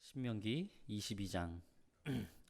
신명기 22장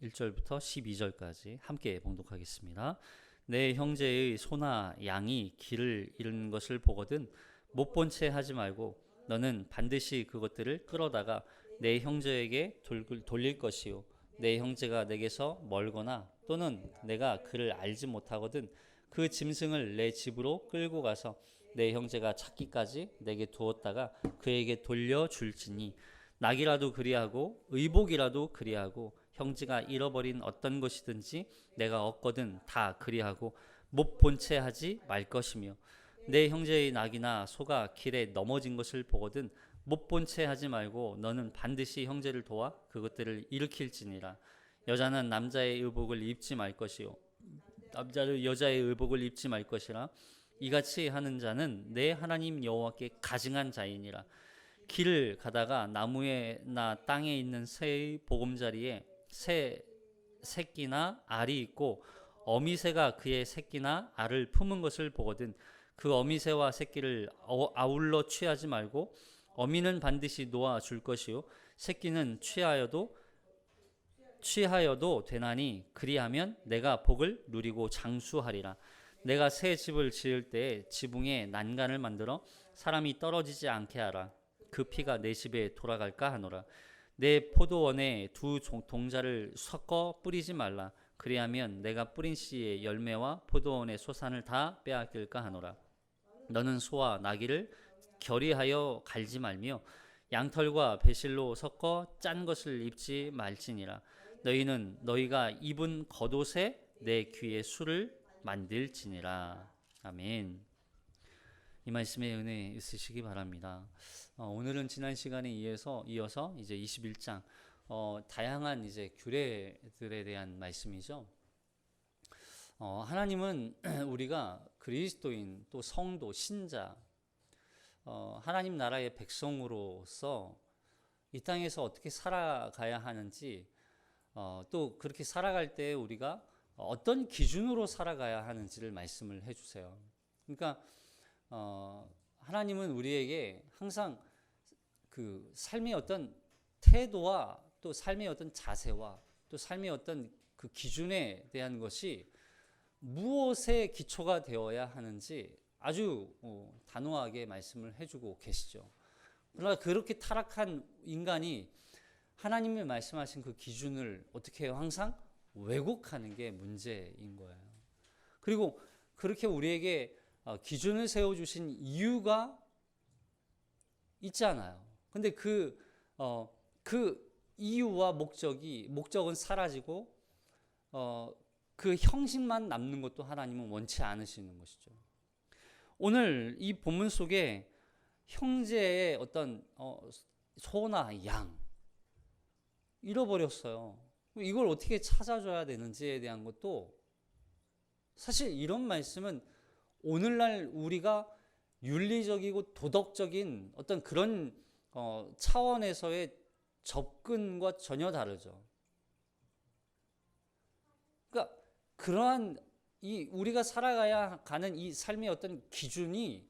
1절부터 12절까지 함께 봉독하겠습니다. 내 형제의 소나 양이 길을 잃은 것을 보거든 못 본 채 하지 말고 너는 반드시 그것들을 끌어다가 내 형제에게 돌릴 것이요 내 형제가 내게서 멀거나 또는 내가 그를 알지 못하거든 그 짐승을 내 집으로 끌고 가서 내 형제가 찾기까지 내게 두었다가 그에게 돌려줄지니 낙이라도 그리하고 의복이라도 그리하고 형제가 잃어버린 어떤 것이든지 내가 얻거든 다 그리하고 못 본 채 하지 말 것이며 내 형제의 낙이나 소가 길에 넘어진 것을 보거든 못 본 채 하지 말고 너는 반드시 형제를 도와 그것들을 일으킬지니라. 여자는 남자의 의복을 입지 말 것이요 남자는 여자의 의복을 입지 말 것이라. 이같이 하는 자는 내 하나님 여호와께 가증한 자이니라. 길을 가다가 나무에나 땅에 있는 새의 보금자리에 새 새끼나 알이 있고 어미새가 그의 새끼나 알을 품은 것을 보거든 그 어미새와 새끼를 아울러 취하지 말고 어미는 반드시 놓아 줄 것이요 새끼는 취하여도 되나니 그리하면 내가 복을 누리고 장수하리라. 내가 새 집을 지을 때에 지붕에 난간을 만들어 사람이 떨어지지 않게 하라. 그 피가 내 집에 돌아갈까 하노라. 내 포도원에 두 동자를 섞어 뿌리지 말라. 그리하면 내가 뿌린 씨의 열매와 포도원의 소산을 다 빼앗길까 하노라. 너는 소와 나귀를 결의하여 갈지 말며 양털과 배실로 섞어 짠 것을 입지 말지니라. 너희는 너희가 입은 겉옷에 내 귀에 술을 만들지니라. 아멘. 이 말씀에 은혜 있으시기 바랍니다. 오늘은 지난 시간에 이어서 이제 21장 다양한 이제 규례들에 대한 말씀이죠. 하나님은 우리가 그리스도인 또 성도 신자 하나님 나라의 백성으로서 이 땅에서 어떻게 살아가야 하는지 또 그렇게 살아갈 때 우리가 어떤 기준으로 살아가야 하는지를 말씀을 해주세요. 그러니까 하나님은 우리에게 항상 그 삶의 어떤 태도와 또 삶의 어떤 자세와 또 삶의 어떤 그 기준에 대한 것이 무엇에 기초가 되어야 하는지 아주 단호하게 말씀을 해주고 계시죠. 그러나 그렇게 타락한 인간이 하나님이 말씀하신 그 기준을 어떻게 해요? 항상 왜곡하는 게 문제인 거예요. 그리고 그렇게 우리에게 기준을 세워주신 이유가 있잖아요. 근데 그 이유와 목적은 사라지고 그 형식만 남는 것도 하나님은 원치 않으시는 것이죠. 오늘 이 본문 속에 형제의 어떤 소나 양 잃어버렸어요. 이걸 어떻게 찾아줘야 되는지에 대한 것도 사실 이런 말씀은 오늘날 우리가 윤리적이고 도덕적인 어떤 그런 차원에서의 접근과 전혀 다르죠. 그러니까 그러한 우리가 살아가야 가는 이 삶의 어떤 기준이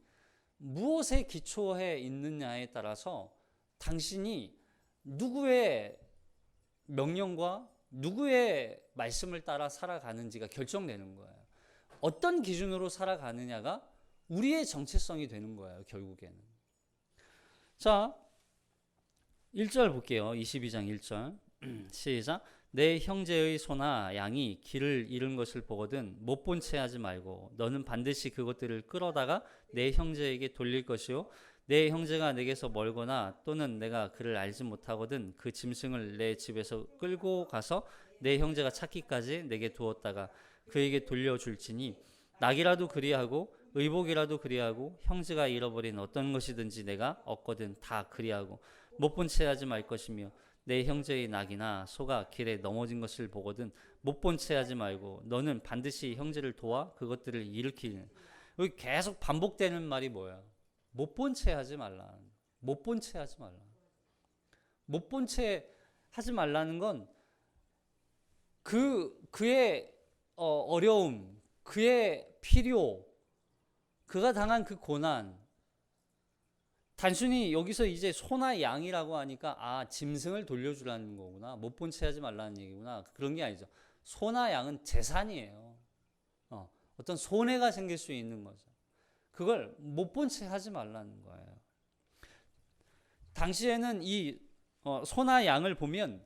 무엇에 기초해 있느냐에 따라서 당신이 누구의 명령과 누구의 말씀을 따라 살아가는지가 결정되는 거예요. 어떤 기준으로 살아가느냐가 우리의 정체성이 되는 거예요, 결국에는. 자, 1절 볼게요. 22장 1절. 시작. 내 형제의 소나 양이 길을 잃은 것을 보거든 못 본 채 하지 말고 너는 반드시 그것들을 끌어다가 내 형제에게 돌릴 것이요 내 형제가 내게서 멀거나 또는 내가 그를 알지 못하거든 그 짐승을 내 집에서 끌고 가서 내 형제가 찾기까지 내게 두었다가 그에게 돌려줄지니 낙이라도 그리하고 의복이라도 그리하고 형제가 잃어버린 어떤 것이든지 내가 얻거든 다 그리하고 못 본 채 하지 말 것이며 내 형제의 낙이나 소가 길에 넘어진 것을 보거든 못 본 채 하지 말고 너는 반드시 형제를 도와 그것들을 일으키는. 여기 계속 반복되는 말이 뭐예요? 못 본 채 하지 말라. 못 본 채 하지 말라. 못 본 채 하지 말라는 건 그의 어려움, 그의 필요, 그가 당한 그 고난, 단순히 여기서 이제 소나 양이라고 하니까 아, 짐승을 돌려주라는 거구나, 못 본 채 하지 말라는 얘기구나, 그런 게 아니죠. 소나 양은 재산이에요. 어떤 손해가 생길 수 있는 거죠. 그걸 못 본 채 하지 말라는 거예요. 당시에는 이 소나 양을 보면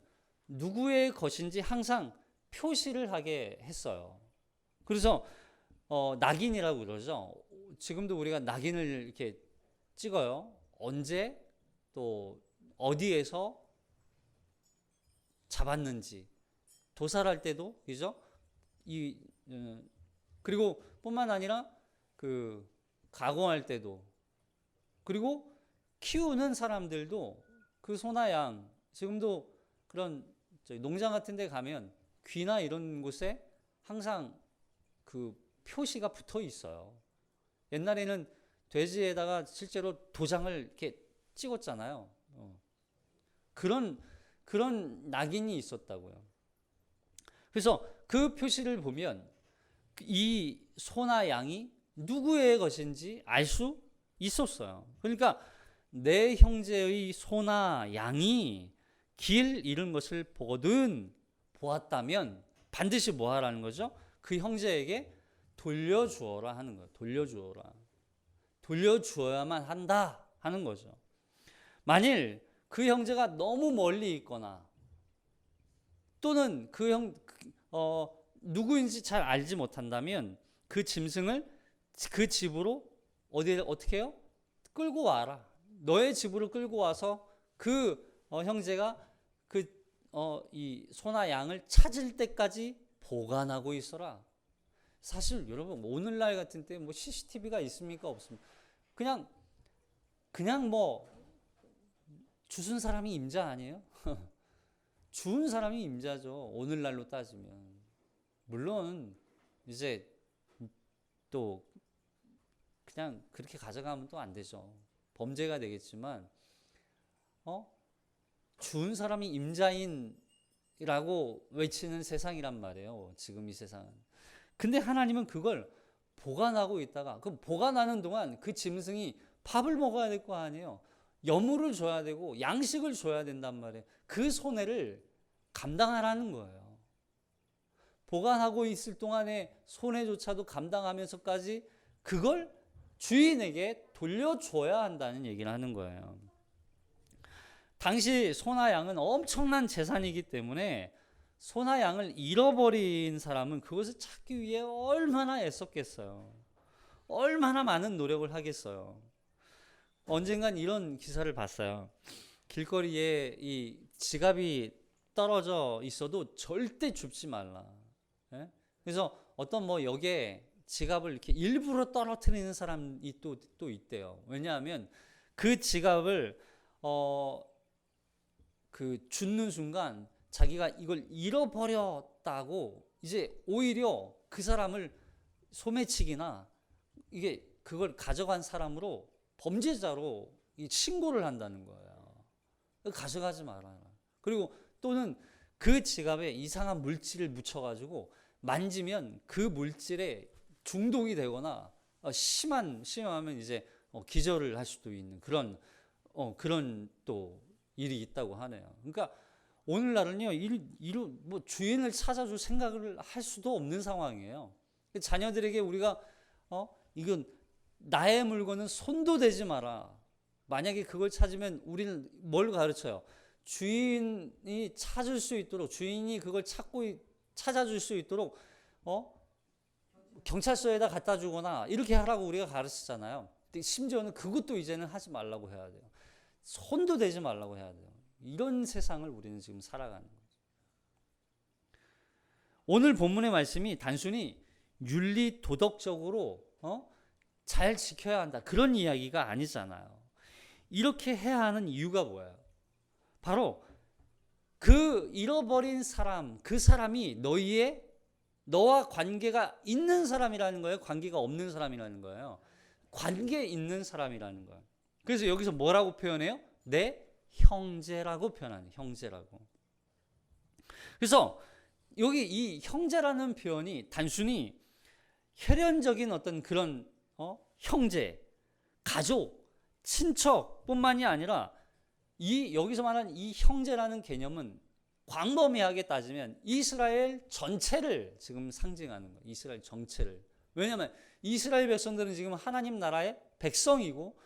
누구의 것인지 항상 표시를 하게 했어요. 그래서 낙인이라고 그러죠. 지금도 우리가 낙인을 이렇게 찍어요. 언제 또 어디에서 잡았는지, 도살할 때도, 그죠? 그리고 뿐만 아니라 그 가공할 때도, 그리고 키우는 사람들도 그 소나 양, 지금도 그런 농장 같은 데 가면 귀나 이런 곳에 항상 그 표시가 붙어 있어요. 옛날에는 돼지에다가 실제로 도장을 이렇게 찍었잖아요. 그런 낙인이 있었다고요. 그래서 그 표시를 보면 이 소나 양이 누구의 것인지 알 수 있었어요. 그러니까 내 형제의 소나 양이 길 잃은 것을 보았다면 반드시 뭐 하라는 거죠? 그 형제에게 돌려주어라 하는 거예요. 돌려주어야만 한다 하는 거죠. 만일 그 형제가 너무 멀리 있거나 또는 누구인지 잘 알지 못한다면 그 짐승을 그 집으로 어떻게 해요? 끌고 와라. 너의 집으로 끌고 와서 그 형제가 이 소나 양을 찾을 때까지 보관하고 있어라. 사실 여러분 오늘날 같은 때 뭐 CCTV가 있습니까? 없습니까? 그냥 뭐 주순 사람이 임자 아니에요? 주운 사람이 임자죠. 오늘날로 따지면. 물론 이제 또 그냥 그렇게 가져가면 또 안 되죠. 범죄가 되겠지만 주운 사람이 임자인이라고 외치는 세상이란 말이에요. 지금 이 세상은. 근데 하나님은 그걸 보관하고 있다가 그 보관하는 동안 그 짐승이 밥을 먹어야 될 거 아니에요. 여물을 줘야 되고 양식을 줘야 된단 말이에요. 그 손해를 감당하라는 거예요. 보관하고 있을 동안의 손해조차도 감당하면서까지 그걸 주인에게 돌려줘야 한다는 얘기를 하는 거예요. 당시 소나 양은 엄청난 재산이기 때문에 소나 양을 잃어버린 사람은 그것을 찾기 위해 얼마나 애썼겠어요. 얼마나 많은 노력을 하겠어요. 언젠간 이런 기사를 봤어요. 길거리에 이 지갑이 떨어져 있어도 절대 줍지 말라. 예? 그래서 어떤 뭐 역에 지갑을 이렇게 일부러 떨어뜨리는 사람이 또 있대요. 왜냐하면 그 지갑을 줍는 순간 자기가 이걸 잃어버렸다고 이제 오히려 그 사람을 소매치기나 그걸 가져간 사람으로 범죄자로 신고를 한다는 거예요. 가져가지 말아라. 그리고 또는 그 지갑에 이상한 물질을 묻혀가지고 만지면 그 물질에 중독이 되거나 심하면 이제 기절을 할 수도 있는 그런 또 일이 있다고 하네요. 그러니까 오늘날은요, 뭐 주인을 찾아줄 생각을 할 수도 없는 상황이에요. 자녀들에게 우리가 이건 나의 물건은 손도 대지 마라. 만약에 그걸 찾으면 우리는 뭘 가르쳐요? 주인이 찾을 수 있도록, 주인이 그걸 찾아줄 수 있도록 경찰서에다 갖다 주거나 이렇게 하라고 우리가 가르치잖아요. 근데 심지어는 그것도 이제는 하지 말라고 해야 돼요. 손도 대지 말라고 해야 돼요. 이런 세상을 우리는 지금 살아가는 거죠. 오늘 본문의 말씀이 단순히 윤리 도덕적으로 잘 지켜야 한다 그런 이야기가 아니잖아요. 이렇게 해야 하는 이유가 뭐예요? 바로 그 잃어버린 사람, 그 사람이 너와 관계가 있는 사람이라는 거예요? 관계가 없는 사람이라는 거예요? 관계 있는 사람이라는 거예요. 그래서 여기서 뭐라고 표현해요? 내 형제라고 표현하는 형제라고. 그래서 여기 이 형제라는 표현이 단순히 혈연적인 어떤 그런 형제, 가족, 친척뿐만이 아니라 이 여기서 말하는 이 형제라는 개념은 광범위하게 따지면 이스라엘 전체를 지금 상징하는 거예요. 이스라엘 전체를. 왜냐하면 이스라엘 백성들은 지금 하나님 나라의 백성이고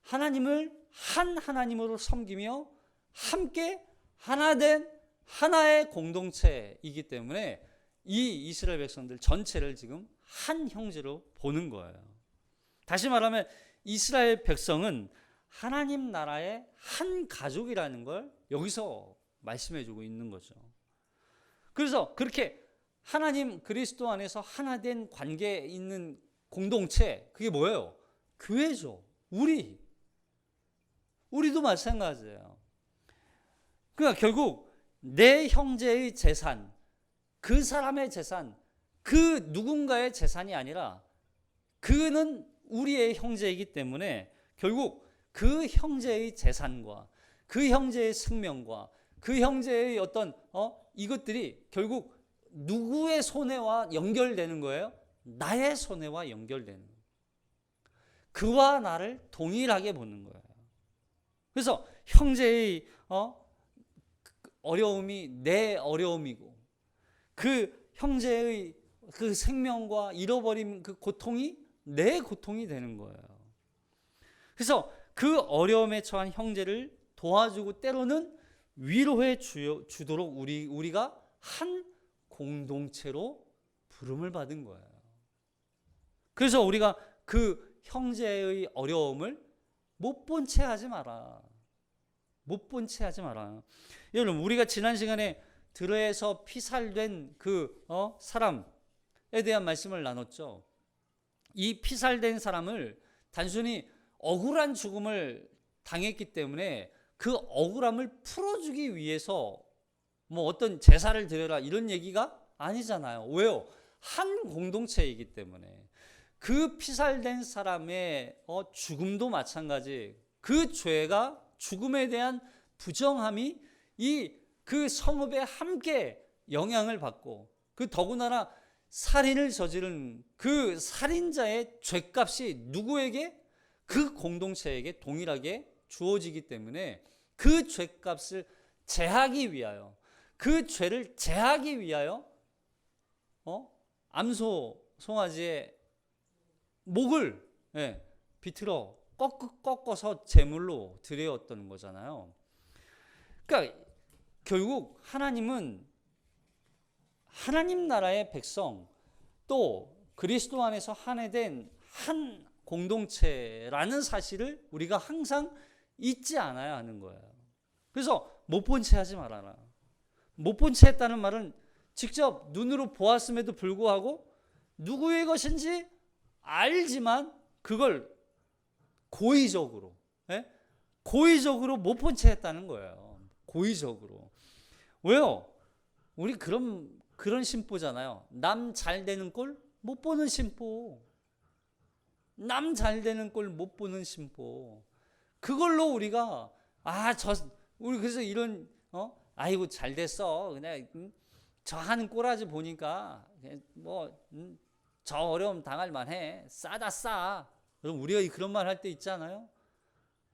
하나님을 한 하나님으로 섬기며 함께 하나된 하나의 공동체이기 때문에 이 이스라엘 백성들 전체를 지금 한 형제로 보는 거예요. 다시 말하면 이스라엘 백성은 하나님 나라의 한 가족이라는 걸 여기서 말씀해 주고 있는 거죠. 그래서 그렇게 하나님 그리스도 안에서 하나 된 관계에 있는 공동체, 그게 뭐예요? 교회죠. 우리도 마찬가지예요. 그러니까 결국 내 형제의 재산, 그 사람의 재산, 그 누군가의 재산이 아니라 그는 우리의 형제이기 때문에 결국 그 형제의 재산과 그 형제의 생명과 그 형제의 어떤 이것들이 결국 누구의 손해와 연결되는 거예요? 나의 손해와 연결되는 거예요. 그와 나를 동일하게 보는 거예요. 그래서 형제의 어려움이 내 어려움이고 그 형제의 그 생명과 잃어버린 그 고통이 내 고통이 되는 거예요. 그래서 그 어려움에 처한 형제를 도와주고 때로는 위로해 주도록 우리가 한 공동체로 부름을 받은 거예요. 그래서 우리가 그 형제의 어려움을 못 본 채 하지 마라. 못 본 채 하지 마라. 여러분, 우리가 지난 시간에 들에서 피살된 그 사람에 대한 말씀을 나눴죠. 이 피살된 사람을 단순히 억울한 죽음을 당했기 때문에 그 억울함을 풀어주기 위해서 뭐 어떤 제사를 드려라 이런 얘기가 아니잖아요. 왜요? 한 공동체이기 때문에. 그 피살된 사람의 죽음도 마찬가지. 그 죄가 죽음에 대한 부정함이 그 성읍에 함께 영향을 받고 그 더군다나 살인을 저지른 그 살인자의 죄값이 누구에게? 그 공동체에게 동일하게 주어지기 때문에 그 죄값을 제하기 위하여 그 죄를 제하기 위하여 암소 송아지의 목을 비틀어 꺾어서 제물로 드렸던 거잖아요. 그러니까 결국 하나님은 하나님 나라의 백성 또 그리스도 안에서 하나 된 한 공동체라는 사실을 우리가 항상 잊지 않아야 하는 거예요. 그래서 못 본 채 하지 말아라. 못 본 채 했다는 말은 직접 눈으로 보았음에도 불구하고 누구의 것인지 알지만 그걸 고의적으로 못 본 채 했다는 거예요. 고의적으로. 왜요? 우리 그런 심보잖아요. 남 잘 되는 꼴 못 보는 심보. 남 잘 되는 꼴 못 보는 심보. 그걸로 우리가 우리 그래서 이런 아이고 잘 됐어. 그냥 저 하는 꼬라지 보니까 저 어려움 당할 만해. 싸다 싸. 그럼 우리가 그런 말 할 때 있잖아요.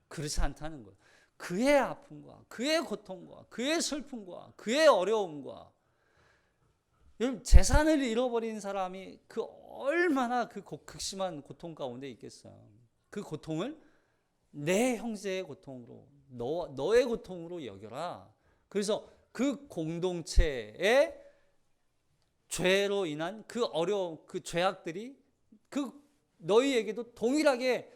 그렇지 않다는 거예요. 그의 아픔과 그의 고통과 그의 슬픔과 그의 어려움과 여러분 재산을 잃어버린 사람이 그 얼마나 그 극심한 고통 가운데 있겠어요. 그 고통을 내 형제의 고통으로 너의 고통으로 여겨라. 그래서 그 공동체의 죄로 인한 그 어려움 그 죄악들이 그 너희에게도 동일하게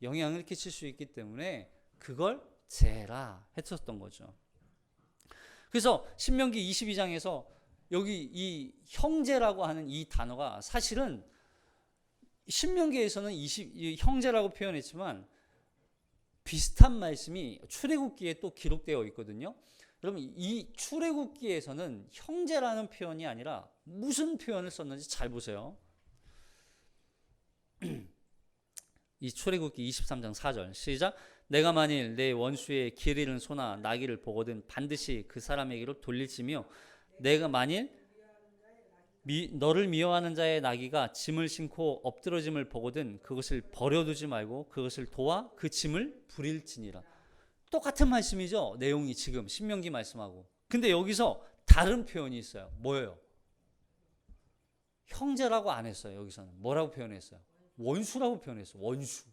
영향을 끼칠 수 있기 때문에 그걸 제라 했었던 거죠. 그래서 신명기 22장에서 여기 이 형제라고 하는 이 단어가 사실은 신명기에서는 형제라고 표현했지만 비슷한 말씀이 출애굽기에 또 기록되어 있거든요. 여러분 이 출애굽기에서는 형제라는 표현이 아니라 무슨 표현을 썼는지 잘 보세요. 이 출애굽기 23장 4절 시작. 내가 만일 내 원수의 길 잃은 소나 나귀를 보거든 반드시 그 사람에게로 돌릴지며 내가 만일 너를 미워하는 자의 나귀가 짐을 싣고 엎드러짐을 보거든 그것을 버려두지 말고 그것을 도와 그 짐을 부릴지니라. 똑같은 말씀이죠. 내용이 지금 신명기 말씀하고. 근데 여기서 다른 표현이 있어요. 뭐예요? 형제라고 안 했어요. 여기서는 뭐라고 표현했어요? 원수라고 표현했어요. 원수.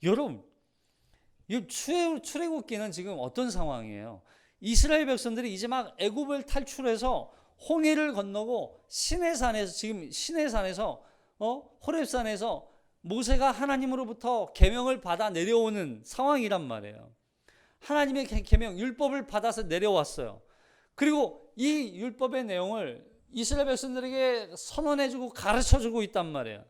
여러분, 이 출애굽기는 지금 어떤 상황이에요? 이스라엘 백성들이 이제 막 애굽을 탈출해서 홍해를 건너고 시내산에서, 지금 시내산에서 호렙산에서 모세가 하나님으로부터 계명을 받아 내려오는 상황이란 말이에요. 하나님의 계명, 율법을 받아서 내려왔어요. 그리고 이 율법의 내용을 이스라엘 백성들에게 선언해주고 가르쳐주고 있단 말이에요.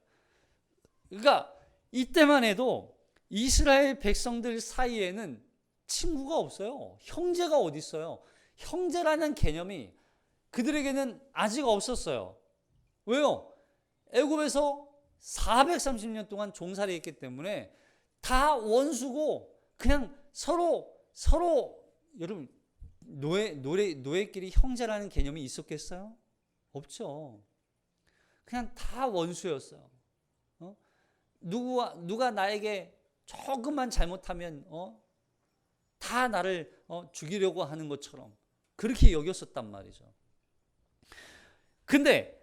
그러니까 이때만 해도 이스라엘 백성들 사이에는 친구가 없어요. 형제가 어디 있어요? 형제라는 개념이 그들에게는 아직 없었어요. 왜요? 애굽에서 430년 동안 종살이 했기 때문에 다 원수고 그냥 서로 여러분 노예끼리 형제라는 개념이 있었겠어요? 없죠. 그냥 다 원수였어요. 누가 나에게 조금만 잘못하면 다 나를 죽이려고 하는 것처럼 그렇게 여겼었단 말이죠. 근데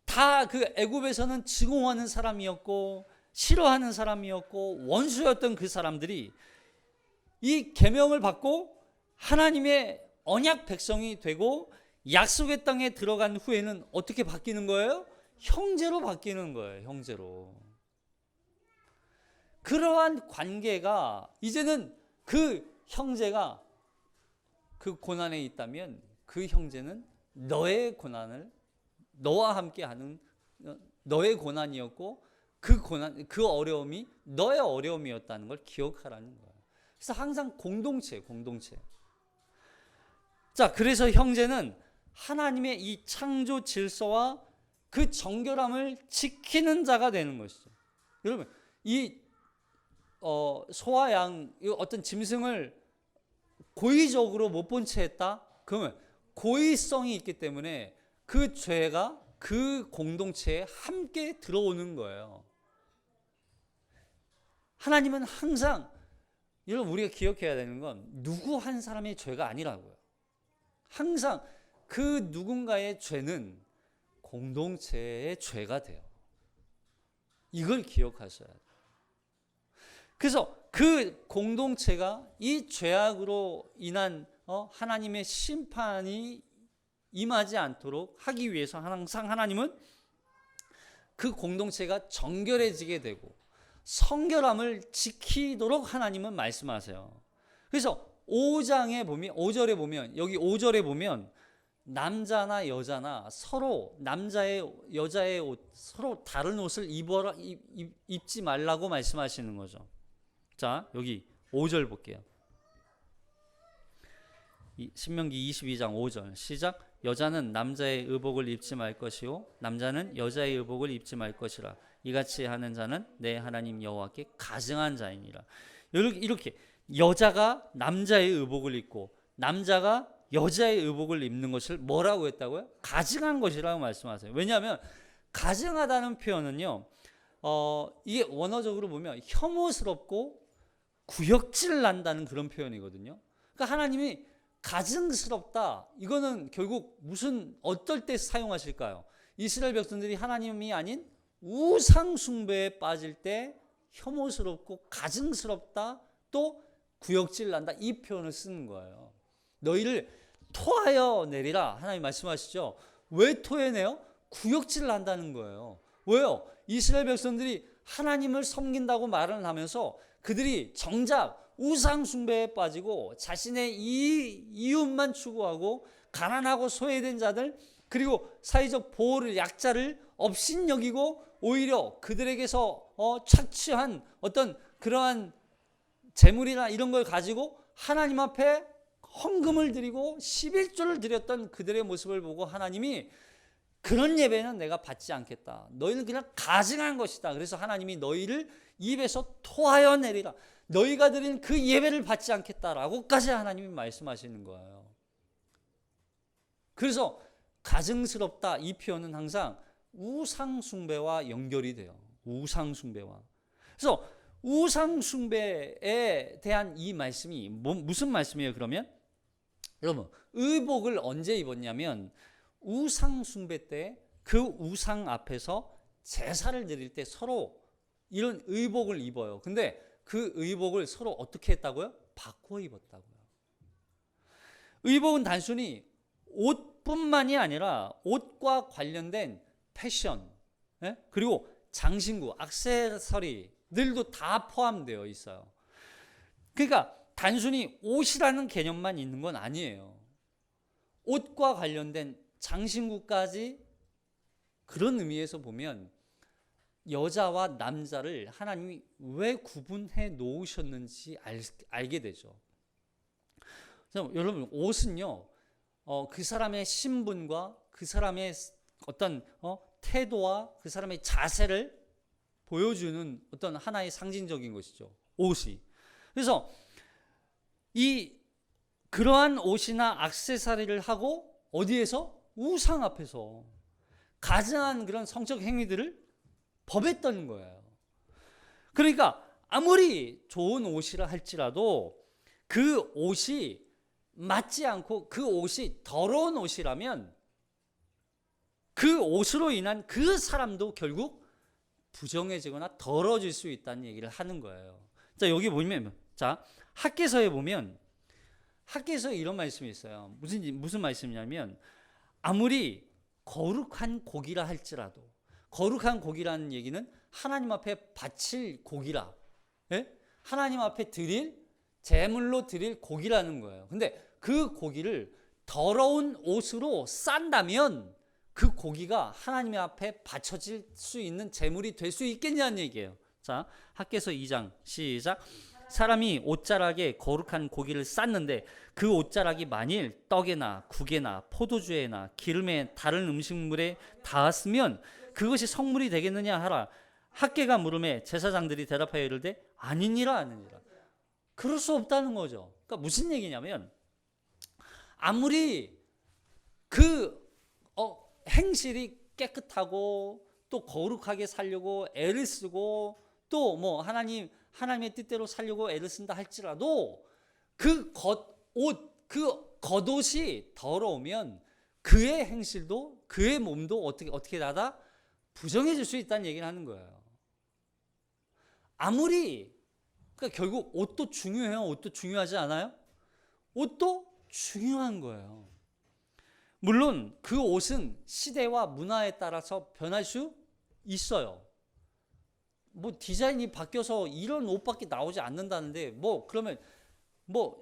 다 그 애굽에서는 증오하는 사람이었고 싫어하는 사람이었고 원수였던 그 사람들이 이 계명을 받고 하나님의 언약 백성이 되고 약속의 땅에 들어간 후에는 어떻게 바뀌는 거예요? 형제로 바뀌는 거예요. 형제로. 그러한 관계가 이제는 그 형제가 그 고난에 있다면 그 형제는 너의 고난을 너와 함께 하는 너의 고난이었고 그 어려움이 너의 어려움이었다는 걸 기억하라는 거예요. 그래서 항상 공동체. 자, 그래서 형제는 하나님의 이 창조 질서와 그 정결함을 지키는 자가 되는 것이죠. 여러분, 이 소와 양, 어떤 짐승을 고의적으로 못 본 채 했다? 그러면 고의성이 있기 때문에 그 죄가 그 공동체에 함께 들어오는 거예요. 하나님은 항상, 여러분 우리가 기억해야 되는 건 누구 한 사람의 죄가 아니라고요. 항상 그 누군가의 죄는 공동체의 죄가 돼요. 이걸 기억하셔야 돼요. 그래서 그 공동체가 이 죄악으로 인한 하나님의 심판이 임하지 않도록 하기 위해서 항상 하나님은 그 공동체가 정결해지게 되고 성결함을 지키도록 하나님은 말씀하세요. 그래서 5절에 보면 여기 5절에 보면 남자나 여자나 서로 남자의 여자의 옷 서로 다른 옷을 입지 말라고 말씀하시는 거죠. 자, 여기 5절 볼게요. 신명기 22장 5절 시작. 여자는 남자의 의복을 입지 말 것이요 남자는 여자의 의복을 입지 말 것이라. 이같이 하는 자는 내 하나님 여호와께 가증한 자이니라. 이렇게 여자가 남자의 의복을 입고 남자가 여자의 의복을 입는 것을 뭐라고 했다고요? 가증한 것이라고 말씀하세요. 왜냐하면 가증하다는 표현은요, 이게 원어적으로 보면 혐오스럽고 구역질 난다는 그런 표현이거든요. 그러니까 하나님이 가증스럽다. 이거는 결국 어떨 때 사용하실까요? 이스라엘 백성들이 하나님이 아닌 우상 숭배에 빠질 때 혐오스럽고 가증스럽다, 또 구역질 난다, 이 표현을 쓰는 거예요. 너희를 토하여 내리라 하나님 말씀하시죠. 왜 토해내요? 구역질 난다는 거예요. 왜요? 이스라엘 백성들이 하나님을 섬긴다고 말을 하면서 그들이 정작 우상 숭배에 빠지고 자신의 이웃만 추구하고 가난하고 소외된 자들, 그리고 사회적 보호를 약자를 업신여기고 오히려 그들에게서 착취한 어떤 그러한 재물이나 이런 걸 가지고 하나님 앞에 헌금을 드리고 11조를 드렸던 그들의 모습을 보고 하나님이 그런 예배는 내가 받지 않겠다. 너희는 그냥 가증한 것이다. 그래서 하나님이 너희를 입에서 토하여 내리라. 너희가 드린 그 예배를 받지 않겠다라고까지 하나님이 말씀하시는 거예요. 그래서 가증스럽다 이 표현은 항상 우상숭배와 연결이 돼요. 우상숭배와. 그래서 우상숭배에 대한 이 말씀이 무슨 말씀이에요 그러면? 여러분 의복을 언제 입었냐면 우상숭배 때 그 우상 앞에서 제사를 드릴 때 서로 이런 의복을 입어요. 근데 그 의복을 서로 어떻게 했다고요? 바꿔 입었다고요. 의복은 단순히 옷뿐만이 아니라 옷과 관련된 패션, 그리고 장신구, 액세서리들도 다 포함되어 있어요. 그러니까 단순히 옷이라는 개념만 있는 건 아니에요. 옷과 관련된 장신구까지 그런 의미에서 보면 여자와 남자를 하나님이 왜 구분해 놓으셨는지 알게 되죠. 여러분 옷은요, 그 사람의 신분과 그 사람의 어떤 태도와 그 사람의 자세를 보여주는 어떤 하나의 상징적인 것이죠. 옷이. 그래서 그러한 옷이나 액세서리를 하고 어디에서? 우상 앞에서 가증한 그런 성적 행위들을 범했던 거예요. 그러니까 아무리 좋은 옷이라 할지라도 그 옷이 맞지 않고 그 옷이 더러운 옷이라면 그 옷으로 인한 그 사람도 결국 부정해지거나 더러워질 수 있다는 얘기를 하는 거예요. 자, 여기 보면, 자, 학개서에 보면, 학개서에 이런 말씀이 있어요. 무슨 말씀이냐면, 아무리 거룩한 고기라 할지라도, 거룩한 고기라는 얘기는 하나님 앞에 바칠 고기라, 하나님 앞에 드릴, 제물로 드릴 고기라는 거예요. 근데 그 고기를 더러운 옷으로 싼다면 그 고기가 하나님 앞에 바쳐질 수 있는 제물이 될 수 있겠냐는 얘기예요. 자, 학개서 2장 시작. 사람이 옷자락에 거룩한 고기를 쌌는데 그 옷자락이 만일 떡에나 국에나 포도주에나 기름에 다른 음식물에 닿았으면 그것이 성물이 되겠느냐 하라. 학개가 물음에 제사장들이 대답하여 이르되 아니니라 하느니라. 그럴 수 없다는 거죠. 그러니까 무슨 얘기냐면 아무리 그 행실이 깨끗하고 또 거룩하게 살려고 애를 쓰고 또 뭐 하나님의 뜻대로 살려고 애를 쓴다 할지라도 그 겉옷이 더러우면 그의 행실도 그의 몸도 어떻게 나다 부정해질 수 있다는 얘기를 하는 거예요. 그러니까 결국 옷도 중요해요. 옷도 중요하지 않아요? 옷도 중요한 거예요. 물론 그 옷은 시대와 문화에 따라서 변할 수 있어요. 뭐 디자인이 바뀌어서 이런 옷밖에 나오지 않는다는데 그러면 10년,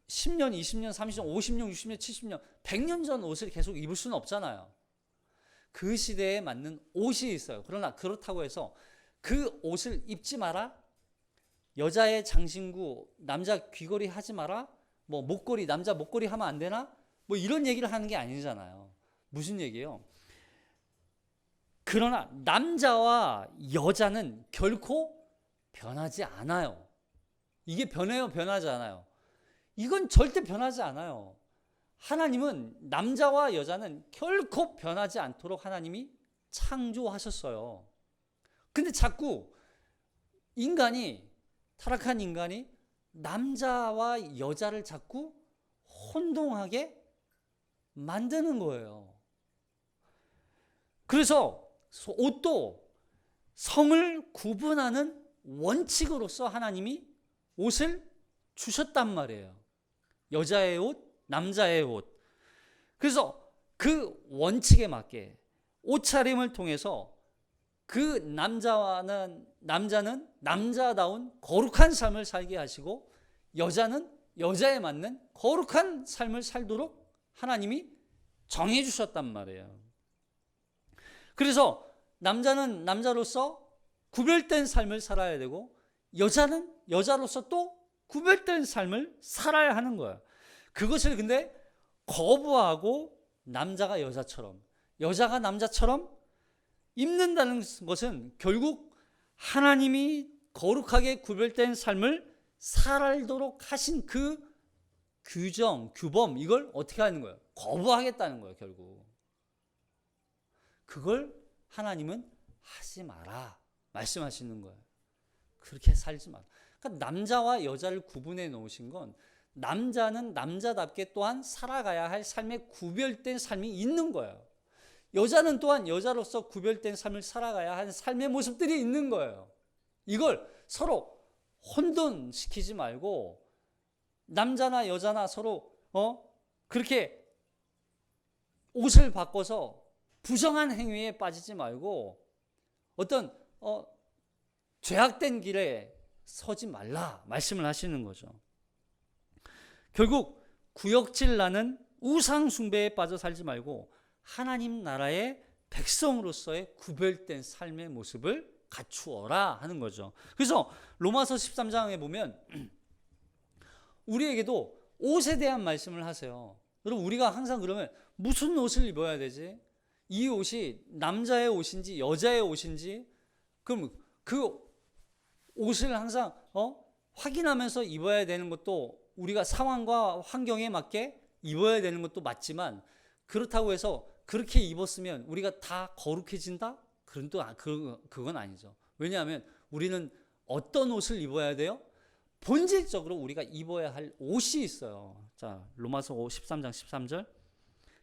20년, 30년, 50년, 60년, 70년, 100년 전 옷을 계속 입을 수는 없잖아요. 그 시대에 맞는 옷이 있어요. 그러나 그렇다고 해서 그 옷을 입지 마라. 여자의 장신구, 남자 귀걸이 하지 마라. 목걸이, 남자 목걸이 하면 안 되나? 이런 얘기를 하는 게 아니잖아요. 무슨 얘기예요? 그러나 남자와 여자는 결코 변하지 않아요. 이게 변해요? 변하지 않아요? 이건 절대 변하지 않아요. 하나님은 남자와 여자는 결코 변하지 않도록 하나님이 창조하셨어요. 근데 자꾸 타락한 인간이 남자와 여자를 자꾸 혼동하게 만드는 거예요. 그래서 옷도 성을 구분하는 원칙으로서 하나님이 옷을 주셨단 말이에요. 여자의 옷, 남자의 옷. 그래서 그 원칙에 맞게 옷차림을 통해서 그 남자는 남자다운 거룩한 삶을 살게 하시고 여자는 여자에 맞는 거룩한 삶을 살도록 하나님이 정해 주셨단 말이에요. 그래서 남자는 남자로서 구별된 삶을 살아야 되고 여자는 여자로서 또 구별된 삶을 살아야 하는 거예요. 그것을 근데 거부하고 남자가 여자처럼 여자가 남자처럼 입는다는 것은 결국 하나님이 거룩하게 구별된 삶을 살도록 하신 그 규정, 규범 이걸 어떻게 하는 거예요? 거부하겠다는 거예요, 결국. 그걸 하나님은 하지 마라 말씀하시는 거예요. 그렇게 살지 마라. 그러니까 남자와 여자를 구분해 놓으신 건 남자는 남자답게 또한 살아가야 할 삶의 구별된 삶이 있는 거예요. 여자는 또한 여자로서 구별된 삶을 살아가야 할 삶의 모습들이 있는 거예요. 이걸 서로 혼돈시키지 말고 남자나 여자나 서로 그렇게 옷을 바꿔서 부정한 행위에 빠지지 말고 어떤 죄악된 길에 서지 말라 말씀을 하시는 거죠. 결국 구역질 나는 우상 숭배에 빠져 살지 말고 하나님 나라의 백성으로서의 구별된 삶의 모습을 갖추어라 하는 거죠. 그래서 로마서 13장에 보면 우리에게도 옷에 대한 말씀을 하세요. 여러분 우리가 항상 그러면 무슨 옷을 입어야 되지? 이 옷이 남자의 옷인지 여자의 옷인지 그럼 그 옷을 항상 확인하면서 입어야 되는 것도 우리가 상황과 환경에 맞게 입어야 되는 것도 맞지만 그렇다고 해서 그렇게 입었으면 우리가 다 거룩해진다? 그건 아니죠. 왜냐하면 우리는 어떤 옷을 입어야 돼요? 본질적으로 우리가 입어야 할 옷이 있어요. 자, 로마서 13장 13절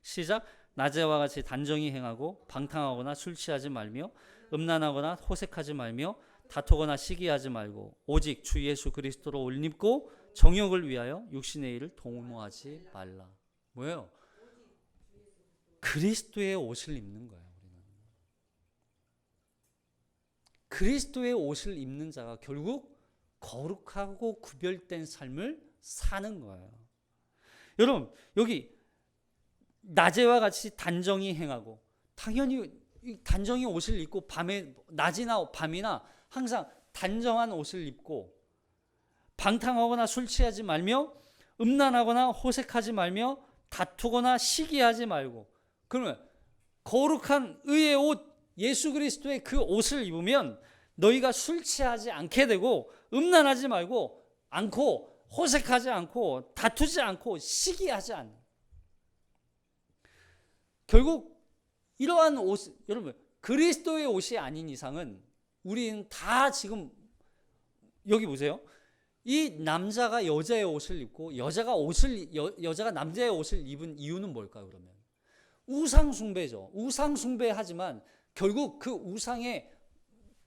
시작. 낮에와 같이 단정히 행하고 방탕하거나 술 취하지 말며 음란하거나 호색하지 말며 다투거나 시기하지 말고 오직 주 예수 그리스도로 옷 입고 정욕을 위하여 육신의 일을 도모하지 말라. 뭐예요? 그리스도의 옷을 입는 거예요. 우리는 그리스도의 옷을 입는 자가 결국 거룩하고 구별된 삶을 사는 거예요. 여러분 여기 낮에와 같이 단정히 행하고 당연히 단정히 옷을 입고 낮이나 밤이나 항상 단정한 옷을 입고 방탕하거나 술 취하지 말며 음란하거나 호색하지 말며 다투거나 시기하지 말고 그러면 거룩한 의의 옷 예수 그리스도의 그 옷을 입으면 너희가 술 취하지 않게 되고 음란하지 않고 호색하지 않고 다투지 않고 시기하지 않는 결국 이러한 옷 여러분 그리스도의 옷이 아닌 이상은 우리는 다 지금 여기 보세요. 이 남자가 여자의 옷을 입고 여자가 남자의 옷을 입은 이유는 뭘까요? 그러면 우상 숭배죠. 우상 숭배하지만 결국 그 우상의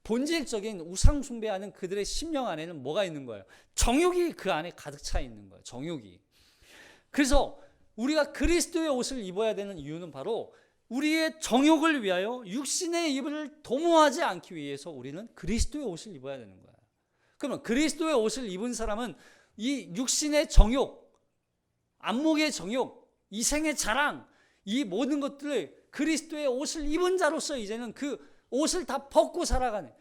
본질적인 우상 숭배하는 그들의 심령 안에는 뭐가 있는 거예요? 정욕이 그 안에 가득 차 있는 거예요. 정욕이. 그래서 우리가 그리스도의 옷을 입어야 되는 이유는 바로 우리의 정욕을 위하여 육신의 입을 도모하지 않기 위해서 우리는 그리스도의 옷을 입어야 되는 거예요. 그러면 그리스도의 옷을 입은 사람은 이 육신의 정욕, 안목의 정욕, 이생의 자랑, 이 모든 것들을 그리스도의 옷을 입은 자로서 이제는 그 옷을 다 벗고 살아가는